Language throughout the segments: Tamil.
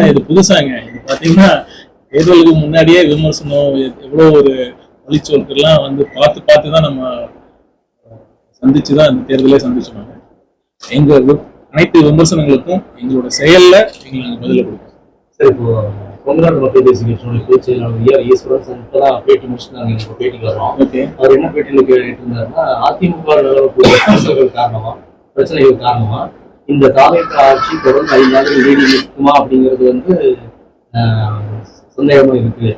இது புதுசாங்க. இது பாத்தீங்கன்னா தேர்தலுக்கு முன்னாடியே விமர்சனம் எவ்வளவு ஒரு வழிச்சொற்கள்லாம் வந்து பார்த்துதான் நம்ம சந்திச்சுதான் இந்த தேர்தலே சந்திச்சோம். எங்க அனைத்து விமர்சனங்களுக்கும் எங்களோட செயல்ல எங்களுக்கு நாங்கள் பதில கொடுப்போம். சரி, இப்போ கொங்குநாடு மக்கள் தேசிய கட்சியினுடைய பொதுச் செயலாளர் ஈஸ்வரன் இப்பதான் பேட்டி முடிச்சுட்டாங்க. இப்போ பேட்டிக்கு வரோம். அவர் என்ன பேட்டியில கேட்டு இருந்தாருன்னா, அதிமுக நிலவரக்கூடிய பிரச்சனைகள் காரணமா இந்த தாவேக ஆட்சி தொடர்ந்து 5 நாட்கள் நீடி இருக்குமா அப்படிங்கிறது வந்து சந்தேகமா இருக்கு.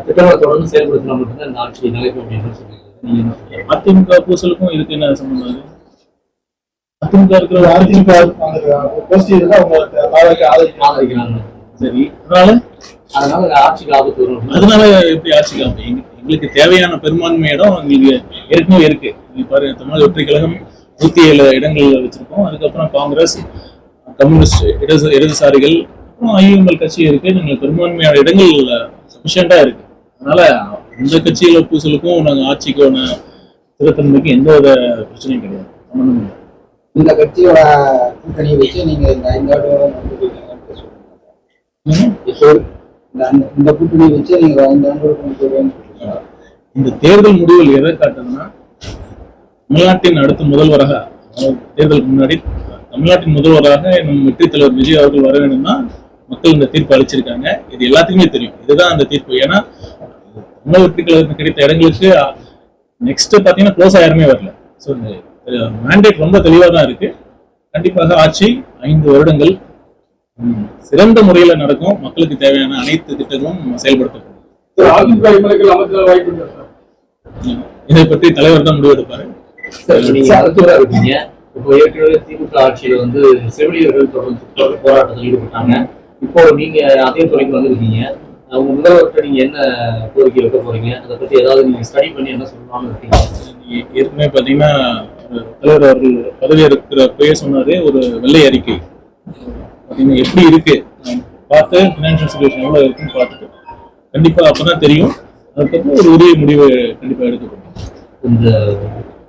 திட்டங்களை தொடர்ந்து செயல்படுத்தினா மட்டும்தான் இந்த ஆட்சி நிலைக்கும் அப்படின்னு சொல்லியிருக்காரு. நீங்க என்ன சொல்றீங்க? அதிமுக பூசலுக்கும் இதுக்கு என்ன சம்பந்தம்? அதிமுக இருக்கிற ஆதரிக்கிறாங்க. சரி, அதனால ஆட்சிக்கு ஆபத்து வரும். அதனால எப்படி ஆட்சிக்கு ஆபத்து? எங்களுக்கு தேவையான பெரும்பான்மை இடம் எங்களுக்கு ஏற்கனவே இருக்கு. பாரு, தமிழக வெற்றி கழகம் 107 இடங்கள் வச்சிருக்கோம். அதுக்கப்புறம் காங்கிரஸ், கம்யூனிஸ்ட், இடதுசாரிகள், அப்புறம் ஐஎம்எல் கட்சி இருக்கு. எங்களுக்கு பெரும்பான்மையான இடங்கள் சஃபிஷியண்டா இருக்கு. அதனால இந்த கட்சியில பூசலுக்கும் நாங்க ஆட்சிக்கான திறத்தன்மைக்கும் எந்த வித பிரச்சனையும் கிடையாது. இந்த கட்சியோட கூட்டணியை வச்சு நீங்க இந்த 5 இந்த கூட்டணியை வச்சு நீங்க 5 ஆண்டுகள் இந்த தேர்தல் முடிவுகள் எதை காட்டுதுன்னா, தமிழ்நாட்டின் அடுத்த முதல்வராக, தேர்தலுக்கு முன்னாடி தமிழ்நாட்டின் முதல்வராக நம் வெற்றி தலைவர் விஜய் அவர்கள் வர வேணும்னா மக்கள் இந்த தீர்ப்பு அளிச்சிருக்காங்க. இது எல்லாத்துக்குமே தெரியும். இதுதான் அந்த தீர்ப்பு. ஏன்னா தமிழக வெற்றி கழகத்துக்கு கிடைத்த இடங்களுக்கு நெக்ஸ்ட் பாத்தீங்கன்னா க்ளோஸா யாருமே வரல. ஸோ மேண்டேட் ரொம்ப தெளிவா தான் இருக்கு. கண்டிப்பாக ஆட்சி 5 வருடங்கள் சிறந்த முறையில நடக்கும். மக்களுக்கு தேவையான அனைத்து திட்டங்களும் செயல்படுத்தப்படும். இதை பற்றி தலைவர் தான் முடிவெடுப்பாரு. இப்போ ஏற்கனவே திமுக ஆட்சியில வந்து செவிலியர்கள் தொடர்ந்து போராட்டத்தில் ஈடுபட்டாங்க. இப்போ நீங்க அதே துறைக்கு வந்திருக்கீங்க. உங்க முதல்வர்கிட்ட நீங்க என்ன கோரிக்கை வைக்க போறீங்க? அதை பத்தி ஏதாவது நீங்க ஸ்டடி பண்ணி என்ன சொல்லலாம்னு இருக்கீங்க? ஏற்கனவே பாத்தீங்கன்னா தலைவர் அவர்கள் பதவி இருக்கிறப்பயே சொன்னாரு, ஒரு வெள்ளை அறிக்கை பாத்தீங்கன்னா எப்படி இருக்கு பார்த்து பினான்சியல் சிச்சுவேஷன் எவ்வளவு இருக்குன்னு பார்த்துட்டு கண்டிப்பா அப்பதான் தெரியும். அதுக்கப்புறம் ஒரு உரிய முடிவு கண்டிப்பா எடுக்கப்படும். இந்த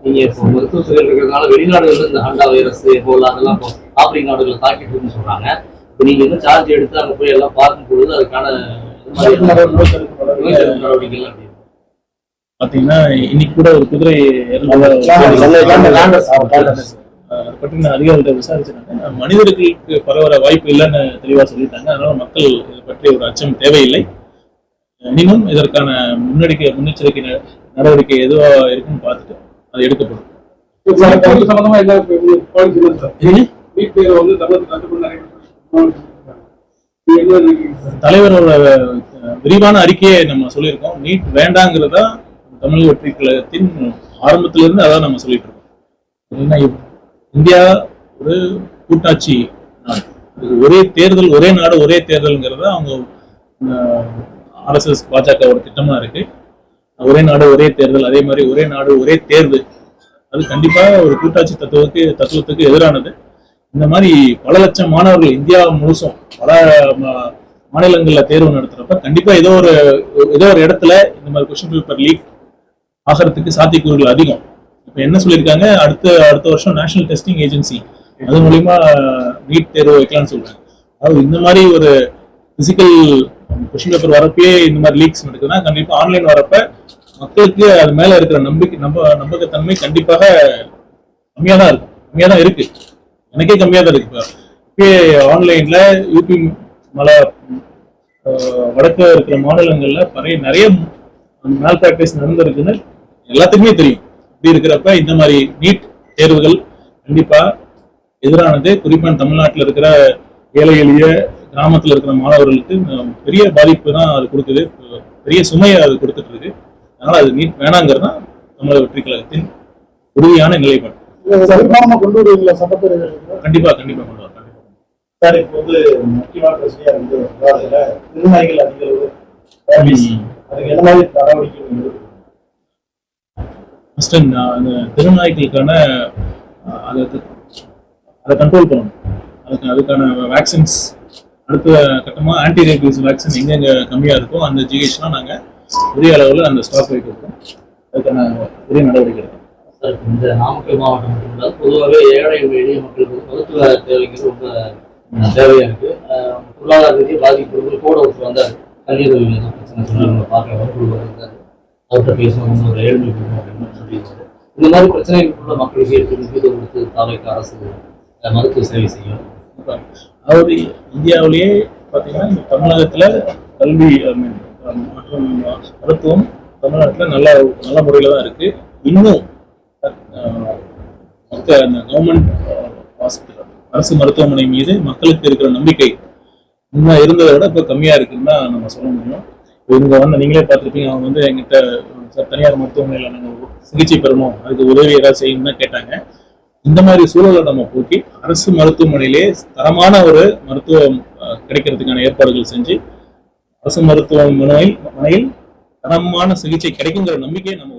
நீங்க இப்போ மருத்துவத்துறையில் இருக்கிறதுனால வெளிநாடுகள்ல இந்த ஹண்டா வைரஸ் போல அதெல்லாம் ஆப்பிரிக்க நாடுகளை தாக்கிட்டு இருக்குன்னு சொல்றாங்க. இப்போ நீங்க என்ன சார்ஜ் எடுத்து அங்க போய் எல்லாம் பார்க்கும் பொழுது அதுக்கான நடவடிக்கைகள் பாத்தீங்கன்னா இன்னைக்கு கூட ஒரு குதிரை பற்றி அதிகாரிகிட்ட விசாரிச்சாங்க. மனிதர்களுக்கு பரவற வாய்ப்பு இல்லைன்னு தெளிவா சொல்லிட்டாங்க. அதனால மக்கள் இதை பற்றி ஒரு அச்சம் தேவையில்லை. இனியும் இதற்கான முன்னெச்சரிக்கை நடவடிக்கை எதுவா இருக்குன்னு பார்த்துட்டு அது எடுக்கப்படும். தலைவரோட விரிவான அறிக்கையை நம்ம சொல்லியிருக்கோம். நீட் வேண்டாங்கிறதா தமிழக வெற்றி கழகத்தின் ஆரம்பத்திலிருந்து அதான் நம்ம சொல்லிட்டு இருக்கோம். இந்தியா ஒரு கூட்டாட்சி நாடு. ஒரே தேர்தல், ஒரே நாடு, ஒரே தேர்தல்ங்கிறத அவங்க RSS பாஜகவோட திட்டமா இருக்கு. ஒரே நாடு ஒரே தேர்தல், அதே மாதிரி ஒரே நாடு ஒரே தேர்வு, அது கண்டிப்பா ஒரு கூட்டாட்சி தத்துவத்துக்கு எதிரானது. இந்த மாதிரி பல லட்சம் மாணவர்கள் இந்தியா முழுசும் பல மாநிலங்கள்ல தேர்வு நடத்துறப்ப கண்டிப்பா ஏதோ ஒரு இடத்துல இந்த மாதிரி கொஸ்டின் பேப்பர் லீக் ஆகிறதுக்கு சாத்தியக்கூறுகள் அதிகம். இப்ப என்ன சொல்லியிருக்காங்க, அடுத்த வருஷம் நேஷனல் டெஸ்டிங் ஏஜென்சி அது மூலியமா நீட் தேர்வு வைக்கலாம்னு சொல்றாங்க. அதாவது இந்த மாதிரி ஒரு பிசிக்கல் கொஸ்டின் பேப்பர் வரப்பே இந்த மாதிரி லீக்ஸ் நடக்குதுன்னா கண்டிப்பா ஆன்லைன் வரப்ப மக்களுக்கு அது மேல இருக்கிற நம்பகத்தன்மை கண்டிப்பாக கம்மியா தான் இருக்கு. எனக்கே கம்மியா தான் இருக்கு. இப்போ ஆன்லைன்ல யூபி வடக்கு இருக்கிற மாநிலங்கள்ல நிறைய மேல் பிராக்டிஸ் நடந்திருக்குன்னு எல்லாத்துக்குமே தெரியும். இப்படி இருக்கிறப்ப இந்த மாதிரி நீட் தேர்வுகள் கண்டிப்பா எதிரானது. குறிப்பா தமிழ்நாட்டில் இருக்கிற ஏழை எளிய கிராமத்தில் இருக்கிற மாணவர்களுக்கு பெரிய பாதிப்பு தான் அது கொடுக்குது, பெரிய சுமையை அது கொடுத்துட்டு இருக்கு. அதனால அது நீட் வேணாங்கிறது தான் தமிழக வெற்றி கழகத்தின் உறுதியான நிலைப்பாடு. கண்டிப்பா கொண்டு வர. சார், இப்போ வந்து முக்கியமான பிரச்சனையா வந்து திருநாய்கள் அதிகளவு அதுக்கு என்ன மாதிரி நடவடிக்கை? அந்த திருநாய்களுக்கான அதை கண்ட்ரோல் பண்ணணும். அதுக்கான வேக்சின்ஸ் அடுத்த கட்டமாக ஆன்டி ரேபிஸ் வேக்சின் எங்கெங்க கம்மியாக இருக்கோ அந்த ஜிஹெச்லாம் நாங்கள் பெரிய அளவில் அந்த ஸ்டாக் வைக்கிறோம். அதுக்கான பெரிய நடவடிக்கை இருக்கும். இருக்கு. இந்த நாமக்கல் மாவட்டம் மட்டுமில்லாத பொதுவாகவே ஏழை எளிய மக்களுக்கு வந்து மருத்துவ தேவைங்கிறது ரொம்ப தேவையா இருக்கு. பொருளாதார ரீதியை பாதிப்பு கூட ஒருத்தர் வந்தார், கல்லீரல் பிரச்சனை சொல்லி நம்ம பார்க்க மருத்துவர் இருந்தார். அவர்கிட்ட பேசணும், ஒரு ஏழ்மை அப்படின்னு சொல்லியிருந்தாரு. இந்த மாதிரி பிரச்சனைகளுக்குள்ள மக்களுக்கு முக்கியத்துவம் கொடுத்து தாவைக்கு அரசு மருத்துவ சேவை செய்யும். அதாவது இந்தியாவிலேயே பார்த்தீங்கன்னா இந்த தமிழகத்துல கல்வி மற்றும் மருத்துவம் தமிழ்நாட்டில் நல்ல முறையில் தான் இருக்கு. இன்னும் மற்ற கவர்மெண்ட் ஹாஸ்பிட்டல் அரசு மருத்துவமனை மீது மக்களுக்கு இருக்கிற நம்பிக்கை இன்னும் இருந்ததை விட இப்போ கம்மியா இருக்குன்னு தான் நம்ம சொல்ல முடியும். இவங்க வந்து நீங்களே பார்த்துருப்பீங்க, அவங்க வந்து எங்கிட்ட தனியார் மருத்துவமனையில் நாங்கள் சிகிச்சை பெறணும், அதுக்கு உதவி ஏதாவது செய்யணும்னு கேட்டாங்க. இந்த மாதிரி சூழலை நம்ம போக்கி அரசு மருத்துவமனையிலே தரமான ஒரு மருத்துவம் கிடைக்கிறதுக்கான ஏற்பாடுகள் செஞ்சு அரசு மருத்துவமனையில் தரமான சிகிச்சை கிடைக்குங்கிற நம்பிக்கையை நம்ம